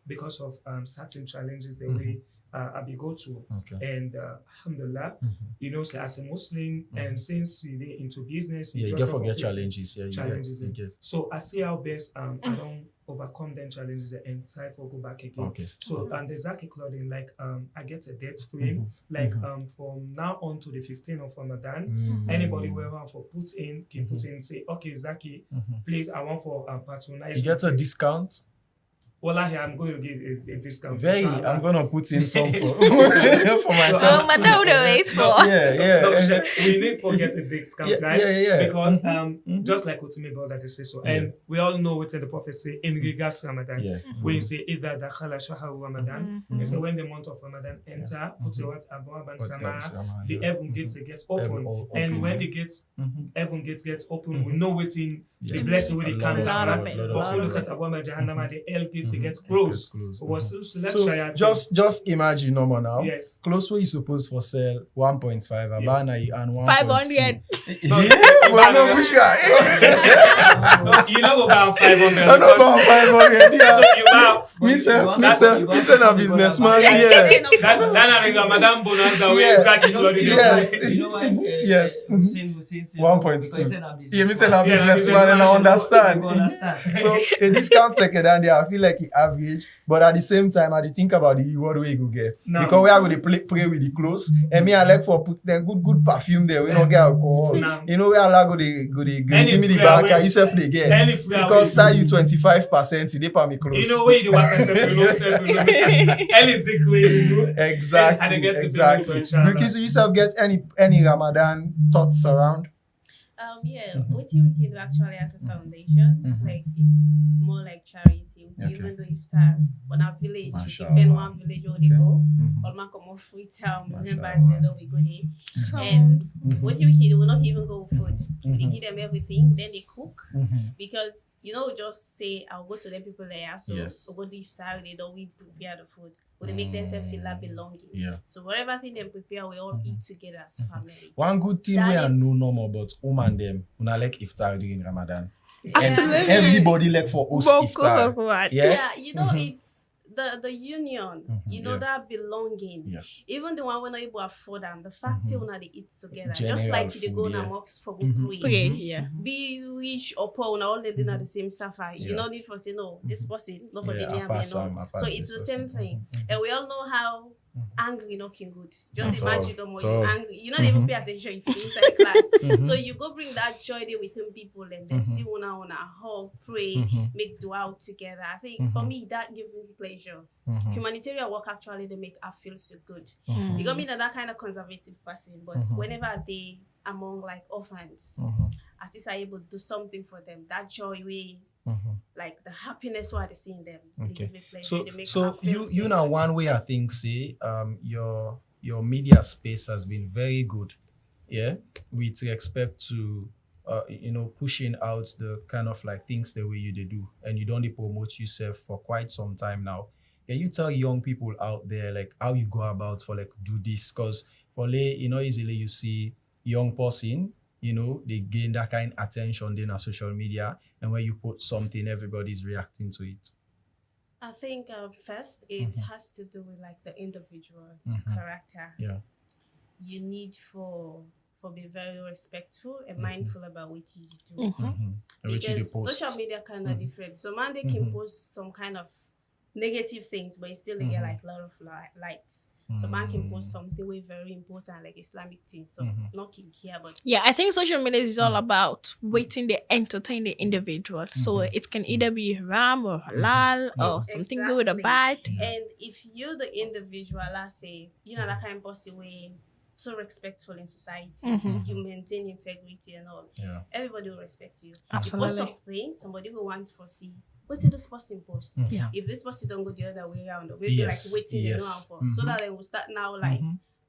S4: because of certain challenges that we I be go through. And alhamdulillah, so as a Muslim and since we into business,
S1: you get forget challenges.
S4: You get. So I see our best I don't overcome them challenges and try for go back again. So and the Zaki clothing, like I get a date frame, like from now on to the 15th of Ramadan, anybody who want for put in can put in say, okay, Zaki, please I want for patronize.
S1: You get a discount.
S4: Wallahi, I'm going to give a discount.
S1: Very.
S4: Inshallah.
S1: I'm going to put in some for myself.
S2: But now the wait for.
S1: Yeah.
S4: We need to get a discount, right?
S1: Yeah.
S4: Because just like Utumi brother they say so, and we all know what the Prophet say in regards to Ramadan.
S1: Yeah.
S4: When you say Ida dakhala shahru Ramadan, you say when the month of Ramadan enter, put your words above and sama, the heaven gates get open, and when the gates heaven gates open, we know what's in the blessing where they come down. But if you look at Abwama Jahannama, the hell gates get closed.
S1: So just imagine normal now.
S4: Yes.
S1: Close where you supposed for sell 1.5 Abana and 1.2.
S2: 500.
S1: Well, no, which guy?
S4: No, you know about 500.
S1: I know about 500. Yeah.
S4: So you buy.
S1: Me say a businessman. Yeah.
S4: That Madame Bonanza way
S1: Yeah.
S4: exactly.
S1: Yes.
S3: You know why?
S1: Yes.
S3: Since
S1: 1.2. Yeah, me say a businessman and I understand.
S3: You understand.
S1: So a discount like down there, I feel like it average, but at the same time, I dey think about the reward where you go get.
S4: No.
S1: Because we are going to play with the clothes, and me I like for put them good perfume there. We don't get alcohol.
S4: No.
S1: You know where I like go they give me the
S4: prayer
S1: back, and you self they get.
S4: Any prayer
S1: Because
S4: way
S1: that you 25%, they pay me clothes.
S4: you know where you want to self any sick way you know. And they
S1: Exactly.
S4: get to
S1: Exactly.
S4: do it, inshallah.
S1: Because you yourself get any Ramadan thoughts around.
S5: What you can do actually as a foundation, like it's more like charity.
S1: Okay.
S5: Even though iftar on our village, if
S1: Mashallah.
S5: defend one village where they go,
S1: Mhm.
S5: all my come off free town, members
S1: Mashallah.
S5: they don't we go there. And what you can do will not even go with food. They
S1: Mhm.
S5: give them everything, then they cook.
S1: Mhm.
S5: Because just say I'll go to the people there, so
S1: Yes.
S5: we'll go to iftar, they don't we prepare the food. But they make themselves feel like belonging.
S1: Yeah.
S5: So whatever thing they prepare, we all eat together as family.
S1: One good thing
S5: That
S1: we are
S5: is-
S1: no normal about and them, una like iftar during Ramadan.
S2: Absolutely.
S1: And everybody like for host iftar. Yeah.
S5: Yeah, it's the union,
S1: Yeah.
S5: that belonging.
S1: Yes.
S5: Even the one when not able to afford them, the fact that when they eat together,
S1: General
S5: just like they go
S1: food,
S5: on a
S1: yeah.
S5: mosque for
S1: Mhm.
S5: pray.
S2: Okay, yeah.
S5: Be rich or poor, when all they did at the same suffer. You
S1: Yeah.
S5: don't need for say no, this person, not for the
S1: Yeah, I
S5: near me,
S1: pass
S5: no.
S1: am, I
S5: So
S1: pass
S5: it's
S1: this
S5: the same
S1: person.
S5: thing, and we all know how angry knocking good. Just
S1: At
S5: imagine
S1: all.
S5: them
S1: At
S5: when
S1: all.
S5: you angry. You not even pay attention if you're inside class. So you go bring that joy there within people and then see one on a hug, pray, make dua out together. I think for me that gives me pleasure. Humanitarian work actually they make us feel so good. Because me not that kind of conservative person, but whenever they among like orphans, as if I able to do something for them, that joy way, like the happiness while they seeing them, they
S1: Okay.
S5: give me pleasure.
S1: So
S5: they make
S1: so
S5: her feel
S1: you
S5: so
S1: know
S5: good.
S1: one way I think say your media space has been very good, yeah, with respect to pushing out the kind of like things the way you they do, and you don't dey promote yourself for quite some time now. Can you tell young people out there like how you go about for like do this? Because for easily you see young person, they gain that kind of attention then on social media, and when you put something, everybody's reacting to it.
S5: I think first it has to do with like the individual character.
S1: Yeah.
S5: You need for be very respectful and mindful about what you do.
S1: And which you dey
S5: Because
S1: post.
S5: social media kind of different. So man they can post some kind of negative things, but it still they get like a lot of likes. So man can post something way very important like Islamic things. So not can care, but
S2: Yeah, I think social media is all about waiting to entertain the individual. So it can either be haram or halal or something good or
S5: Exactly.
S2: bad.
S5: And if you're the individual, let's say, that kind of person way so respectful in society, you maintain integrity and all,
S1: Yeah.
S5: everybody will respect you.
S2: Absolutely.
S5: You post something, somebody will want to foresee. What did this person post?
S2: Yeah.
S5: If this person don't go the other way around, or maybe
S1: Yes,
S5: like waiting they know
S1: yes.
S5: how for, so that they will start now like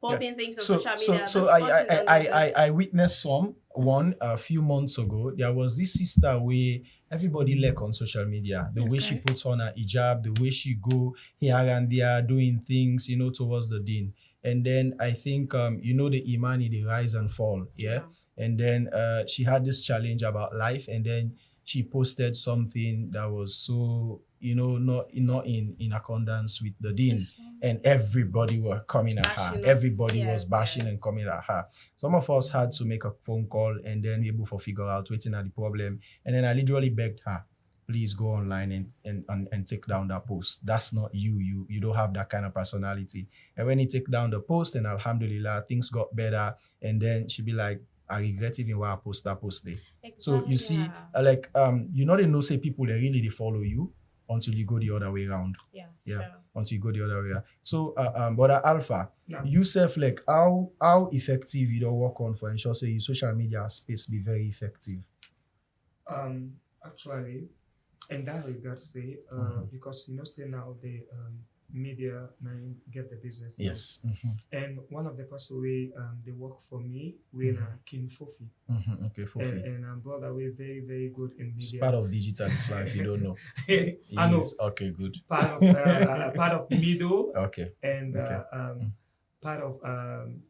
S5: pumping things on
S1: So
S5: social media.
S1: so
S5: this person don't do this.
S1: I witnessed one a few months ago. There was this sister where everybody like on social media. The way she puts on her hijab, the way she go here and there doing things, towards the deen. And then I think the imani they rise and fall. Yeah. And then she had this challenge about life, and then she posted something that was so not in accordance with the deen, and everybody were coming at her.
S5: Bashing her.
S1: Everybody was
S5: Yes,
S1: bashing
S5: yes.
S1: and coming at her. Some of us had to make a phone call and then able to figure out waiting at the problem. And then I literally begged her, please go online and take down that post. That's not you. You don't have that kind of personality. And when you take down the post, and alhamdulillah, things got better. And then she'd be like, I regret even why I post that post there. So you see,
S5: Yeah.
S1: they know say people they really they follow you until you go the other way around.
S5: Yeah.
S1: Until you go the other way around. So, but Alpha,
S4: Yeah.
S1: you self, like, how effective you don't work on for ensure so your social media space be very effective?
S4: Actually, in that regard, say, because say now the media man get the business.
S1: Yes.
S4: And one of the person we they work for me when King Fofi.
S1: Okay, Fofi.
S4: And brother, we very, very good in
S1: It's
S4: media.
S1: part of digital Islam, if you don't know.
S4: I know.
S1: Okay, good.
S4: Part of Mido
S1: Okay.
S4: and
S1: Okay.
S4: part of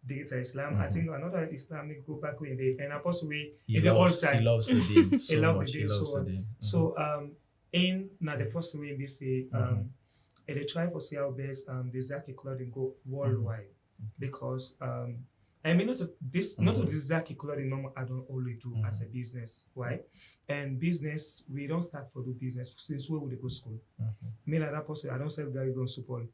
S4: digital Islam. I think another Islamic group back in the and apostle we
S1: He
S4: in the old
S1: loves the deen so
S4: love
S1: much.
S4: the
S1: He
S4: deen
S1: loves
S4: so
S1: the deen.
S4: So in now the person we say and they try for see how best the Zaki clothing go worldwide because I mean not to this Zaki clothing normal I don't only do as a business. Why? And business we don't start for do business since we would go school. Me like that person I don't sell Gary Gun soup only.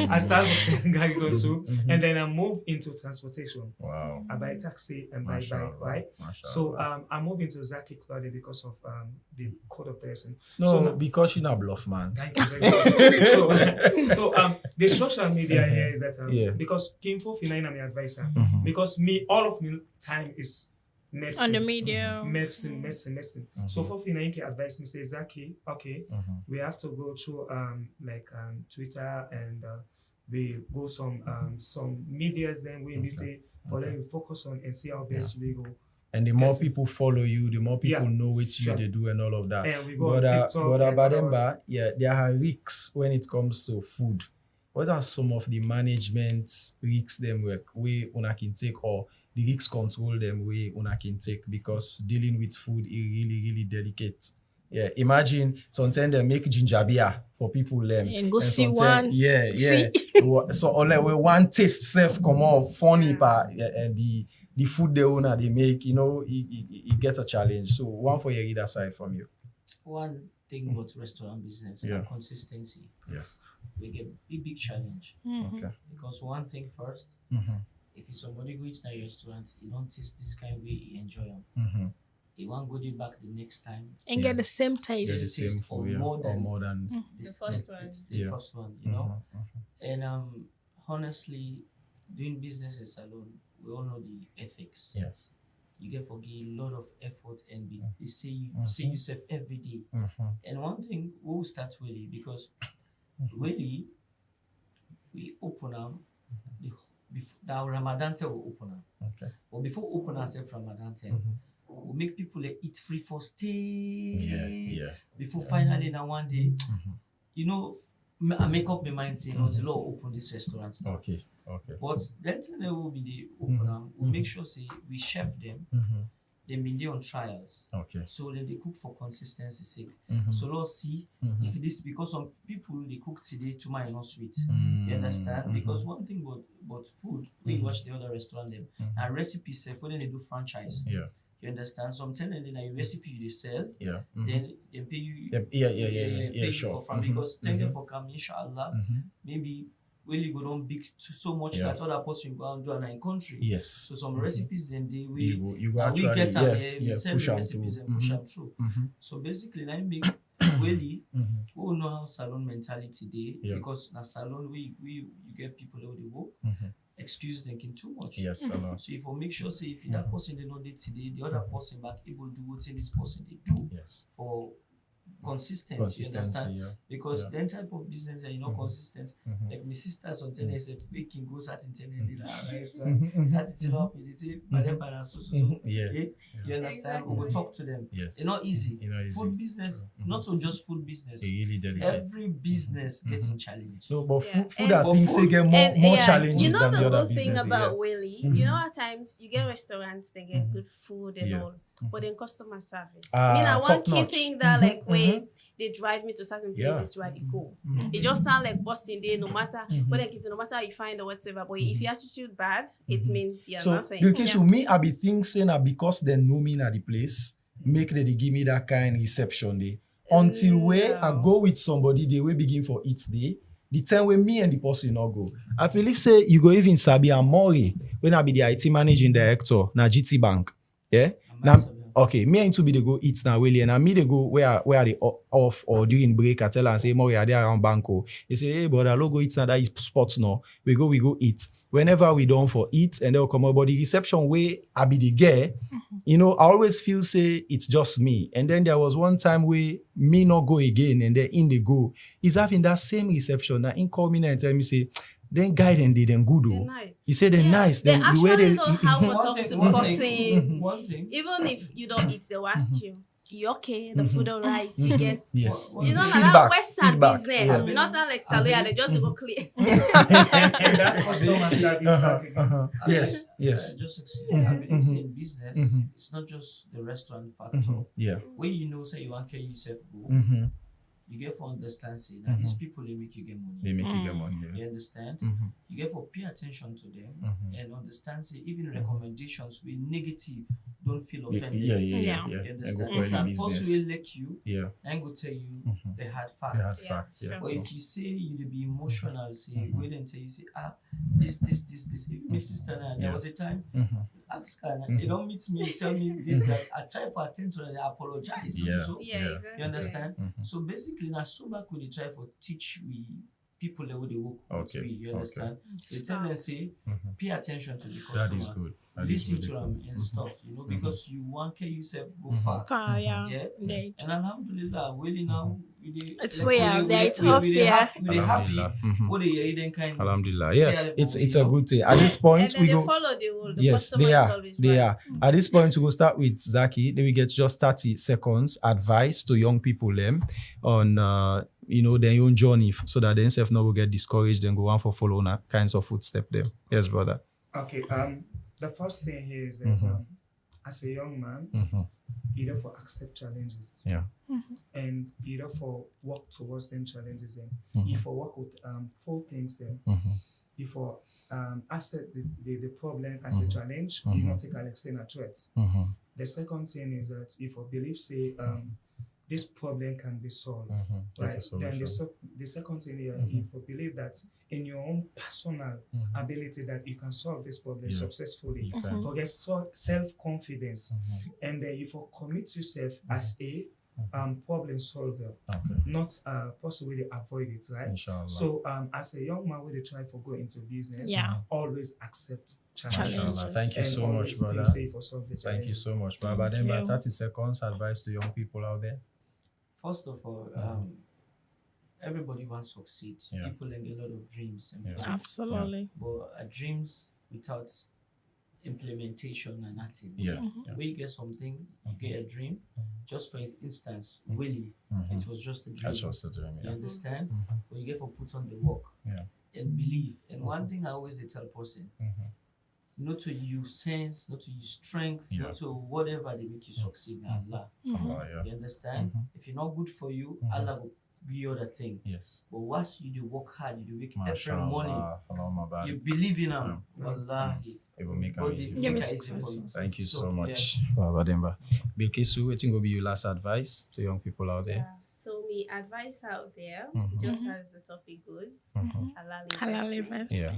S4: I start with selling Gary Gun soup and then I move into transportation.
S1: Wow.
S4: I buy taxi and buy bike, right? So I move into Zaki clothing because of the code of person.
S1: No,
S4: so now,
S1: because you're not bluff, man.
S4: thank you very much. so the social media here is that because King Fofi is my advisor. Because me all of my time is medicine.
S2: On the media.
S4: Medicine. So Fofi Nainke advised me say Zaki, okay, we have to go through Twitter and we go some medias then we say for them focus on and see how best we go.
S1: And the more people follow you, the more people know what you they do and all of that.
S4: And we go on TikTok.
S1: But there are risks when it comes to food. What are some of the management risks them way una can take or the risks control them way una can take because dealing with food is really, really delicate. Yeah, imagine sometimes they make ginger beer for people
S2: and go see one.
S1: So only when one taste self come out funny, but the food the owner they make, it gets a challenge. So one for your either side from you.
S3: One thing about restaurant business, the consistency.
S1: Yes.
S3: We get a big challenge.
S1: Okay.
S3: Because one thing first, if it's somebody go to your restaurant, you don't taste this kind of way, you enjoy them. You won't go there back the next time
S2: and get the same taste.
S1: Get the same food, or more than
S5: the first one.
S3: The first one, And honestly, doing businesses alone, we all know the ethics.
S1: Yes.
S3: You get forgive a lot of effort and you see yourself every day. And one thing we'll start really because really we open them the Ramadan time will open them.
S1: Okay.
S3: But before open ourselves Ramadan time, we'll make people eat free for stay. Before finally now one day, I make up my mind saying, it's a lot open this restaurant now.
S1: Okay.
S3: But then there will be the open we'll make sure say we chef them. They've been there on trials.
S1: Okay.
S3: So then they cook for consistency's sake. So let's see if this because some people they cook today, tomorrow not sweet. You understand? Because one thing about food, when you watch the other restaurant them, and recipes say for them they do franchise.
S1: Yeah.
S3: You understand? So I'm telling them that your recipe they sell, then they pay you.
S1: Pay you
S3: for fun because thank them for coming, inshallah. Maybe you go down big so much that other person go and do in country.
S1: Yes.
S3: So some recipes then we
S1: actually
S3: get them we sell
S1: push
S3: the
S1: them
S3: recipes
S1: through.
S3: and push them through. So basically I make we all know how salon mentality day because na salon we you get people who they work. Excuse thinking too much.
S1: Yes,
S3: so if we make sure say if that person they not did today, the other person back able to do what this person they do for consistency, you understand? Because then type of business that consistent. Like my sisters on tennis if we can go certain tennis certain up they say balance so you understand? We will talk to them. It's not easy. Food business, not so just food business. Every business getting challenged.
S1: No, but food are things they get more challenges than the other business.
S5: You know the whole thing about Willie, at times you get restaurants, they get good food and all. But then customer service. One key thing that they drive me to certain places where they go. It just sound like busting day, no matter whether it's no matter how you find or whatever. But if your attitude bad, it means you're nothing.
S1: Okay, so me, I be thinking because they know me at the place, make they give me that kind of reception day. Until where I go with somebody, they will begin for each day. The time when me and the person not go. I believe say you go even Sabi Amori when I be the IT managing director na GT Bank. Yeah. Okay, me and to be they go eat now, Willie, and me they go where they off or during break. I tell her and say, "More, we are there around Banco." He say, "Hey, brother, go eat now. That is spots now. We go eat. Whenever we done for eat, and they'll come about the reception way I be the girl. You know, I always feel say it's just me. And then there was one time where me not go again, and then in they go. He's having that same reception. Now in call me and tell me say, then guide and they then good.
S5: They're nice.
S1: He said they're nice.
S5: They
S1: Then the
S5: actually
S1: way they
S5: know how to talk to person.
S3: One thing.
S5: Even if you don't eat, they'll ask you, "You okay? The food all right?" You get,
S1: yes.
S5: you know, like
S1: Feedback,
S5: that Western
S1: feedback,
S5: business.
S1: yeah.
S5: It's not like Saleh, they just go clear.
S4: And that customer service packaging.
S1: Yes.
S3: I believe in business, it's not just the restaurant factor.
S1: Yeah.
S3: When you know, say you want to carry yourself go, you get for understand, say that these people they make you get money.
S1: They make you get money.
S3: You understand? You get for pay attention to them and understand, say even recommendations with negative, don't feel offended.
S1: Yeah.
S3: You
S1: And
S3: understand?
S1: go
S3: It's
S1: for
S3: that
S1: business.
S3: person will like you
S1: Yeah.
S3: and go tell you the hard fact.
S1: They had
S5: Yeah,
S1: fact. Yeah.
S5: sure.
S3: But if you say you to be emotional, say wait until you say this. My sister now, there
S1: Yeah.
S3: was a time ask her,
S1: Mhm.
S3: they don't meet me, tell me this that I try for attend to them, they apologize.
S1: Yeah.
S3: So,
S5: Yeah,
S1: Yeah.
S5: exactly.
S3: you understand?
S1: Mhm.
S3: So basically, now so back when they try for teach we people the way they work with
S1: Okay,
S3: we, you understand? They tell them say
S1: Mhm.
S3: pay attention to the customer.
S1: That is good. That is
S3: Listen
S1: really
S3: to
S1: good.
S3: them and stuff, you know, because you want to yourself go far.
S2: Far, yeah.
S3: Yeah.
S2: They-
S3: And alhamdulillah, really now
S2: It's way out there, it's up there.
S3: They happy.
S1: Alhamdulillah.
S3: What they then kind of
S1: Alhamdulillah.
S3: say
S1: Yeah.
S3: alle
S1: It's
S3: you
S1: a
S3: know?
S1: good thing. At this point,
S5: And then
S1: we
S5: they
S1: go.
S5: follow the rule. The
S1: Yes,
S5: customer
S1: they
S5: is
S1: are.
S5: always
S1: They
S5: right.
S1: are. At this point, we go start with Zaki. Then we get just 30 seconds advice to young people them on their own journey, so that they themselves not will get discouraged and go on for following that kinds of footstep them. Yes, brother.
S4: Okay. The first thing here is that as a young man, you therefore accept challenges.
S1: Yeah.
S4: And you therefore work towards them challenges. And you for work with 4 things. Then you for accept the problem as a challenge. You not take an external threat. The second thing is that if you believe say this problem can be solved,
S1: That's a
S4: right? Then
S1: solution.
S4: the second thing is if you believe that in your own personal ability that you can solve this problem
S1: Yeah.
S4: successfully,
S1: You can.
S4: forget self-confidence, and then you for commit yourself as a problem solver,
S1: Okay.
S4: not possibly avoid it, right?
S1: Inshallah.
S4: So as a young man, when they try for go into business,
S2: Yeah.
S4: always accept challenges.
S1: Inshallah. Thank you
S4: And
S1: so
S4: always
S1: much, brother.
S4: think safe for solve the
S1: Thank you
S4: challenges.
S1: so much, Baba. Then
S2: you.
S1: by 30 seconds, advice to young people out there.
S3: First of all, everybody wants to succeed.
S1: Yeah.
S3: People like a lot of dreams, and
S1: Yeah.
S2: Absolutely.
S3: but dreams without implementation and nothing.
S1: Yeah.
S3: When you get something, you get a dream. Just for instance, Willie, it was just a dream.
S1: That's just a dream.
S3: You
S1: Yeah.
S3: understand? But you get to put on the work
S1: Yeah.
S3: and believe. And one thing I always tell person, not to use sense, not to use strength,
S1: Yeah.
S3: not to whatever they make you succeed. Allah.
S1: Allah, yeah.
S3: You understand? If you're not good for you, Allah will give you other thing.
S1: Yes.
S3: But once you do work hard, you do wake every morning,
S1: MashaAllah. Allahumma barik.
S3: you believe in them. Wallahi.
S1: It will make
S3: God
S1: it easy.
S3: will
S2: Yeah,
S3: make
S2: be
S3: it easy for
S2: successful.
S3: you.
S1: Thank you so
S3: yeah.
S1: much, Baba Demba. Bilkisu, I think will be your last advice to young people out there.
S5: Yeah. So me advice out there, just as the topic goes, halal
S2: Halal
S5: investment.
S2: invest.
S1: Yeah.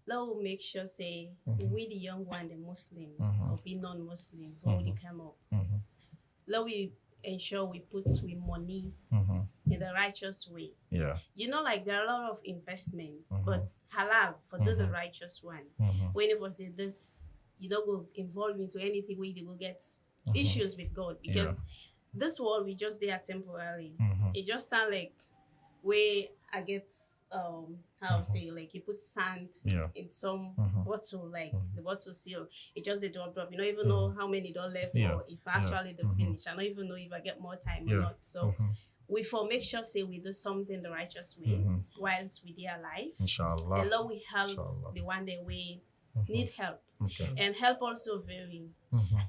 S5: Let we make sure say we the young one, the Muslim or be non-Muslim, when we come up. Let we ensure we put we money in the righteous way.
S1: Yeah.
S5: You know, like there are a lot of investments, but halal for the righteous one. When it was this, you don't go involve into anything where you go get issues with God, because this world we just there temporarily. It just sound like where I get how to say, like you put sand
S1: Yeah.
S5: in some bottle, like the bottle seal, it just a drop. You don't even know how many don't left
S1: Yeah.
S5: or if actually the finish. I don't even know if I get more time
S1: Yeah.
S5: or not. So we for make sure say we do something the righteous way whilst we are alive.
S1: Inshallah.
S5: And Lord we help
S1: Inshallah.
S5: the one that we need help.
S1: Okay.
S5: And help also vary.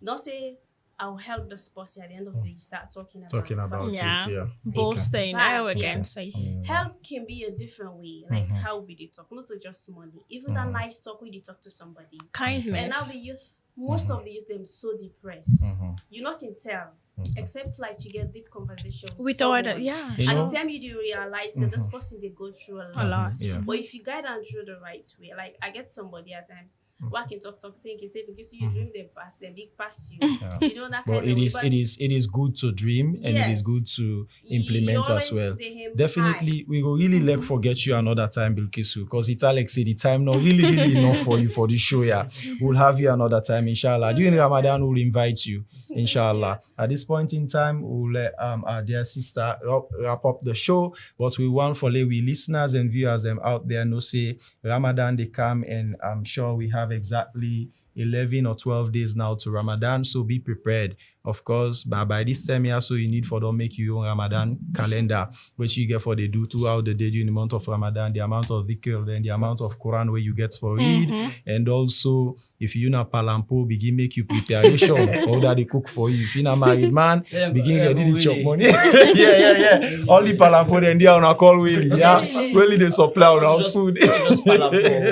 S5: Don't say I'll help this person at the end of the day start talking about
S1: Talking
S5: it.
S1: about
S2: Yeah.
S1: it, yeah.
S2: Boasting, I would
S5: Yeah.
S2: again say.
S5: Help can be a different way, like how we dey talk, not to just money. Even that nice talk we dey talk to somebody. And now
S2: Kindness.
S5: the youth, most of the youth them so depressed. You not can tell, except like you get deep conversation
S2: With all
S5: someone.
S2: that, yeah.
S1: You
S5: At
S1: know?
S5: the time you do realize that this person they go through a lot.
S2: A lot.
S1: Yeah.
S5: But if you guide them through the right way, like I get somebody at time, Work in talk think it's because you dream the past, the big past you.
S1: Yeah.
S5: You know that
S1: But
S5: kind of way. But
S1: it is good to dream, and it is
S5: yes,
S1: good to
S5: you
S1: implement
S5: always
S1: as well.
S5: stay him
S1: Definitely, we will really like forget you another time, Bilkisu, because it's Alex say the time not really enough for you for the show. Yeah, we'll have you another time, inshallah. During Ramadan, we'll invite you, inshallah. At this point in time, we'll let our dear sister wrap up the show. But we want for we listeners and viewers out there know say Ramadan they come, and I'm sure we have exactly 11 or 12 days now to Ramadan, so be prepared. Of course, by this time here, so you need for them make your own Ramadan calendar, which you get for they do throughout the day during the month of Ramadan, the amount of dhikr, then the amount of Quran where you get for read, and also if you na palampo, begin make you preparation, all that they cook for you. If you na married man, begin getting the chop money. yeah. Only palampo then they are on a call Willie, yeah. Willie they supply on food.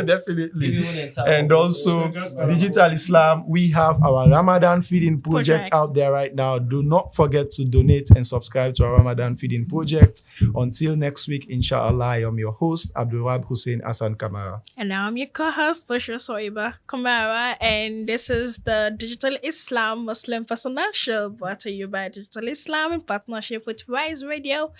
S1: Definitely. And also Digital Islam, we have our Ramadan feeding project out there right now. Do not forget to donate and subscribe to our Ramadan feeding project. Until next week, inshallah, I am your host, Abdulwahab Hussein Hassan Kamara.
S2: And now I'm your co-host, Bashir Soiba Kamara, and this is the Digital Islam Muslim Personal Show brought to you by Digital Islam in partnership with Rise Radio.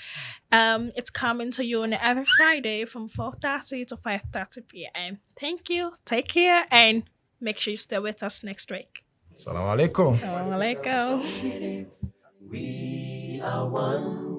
S2: It's coming to you on every Friday from 4:30 to 5:30 p.m. Thank you, take care, and make sure you stay with us next week.
S1: Assalamu alaikum.
S2: Assalamu alaikum.
S6: We are one.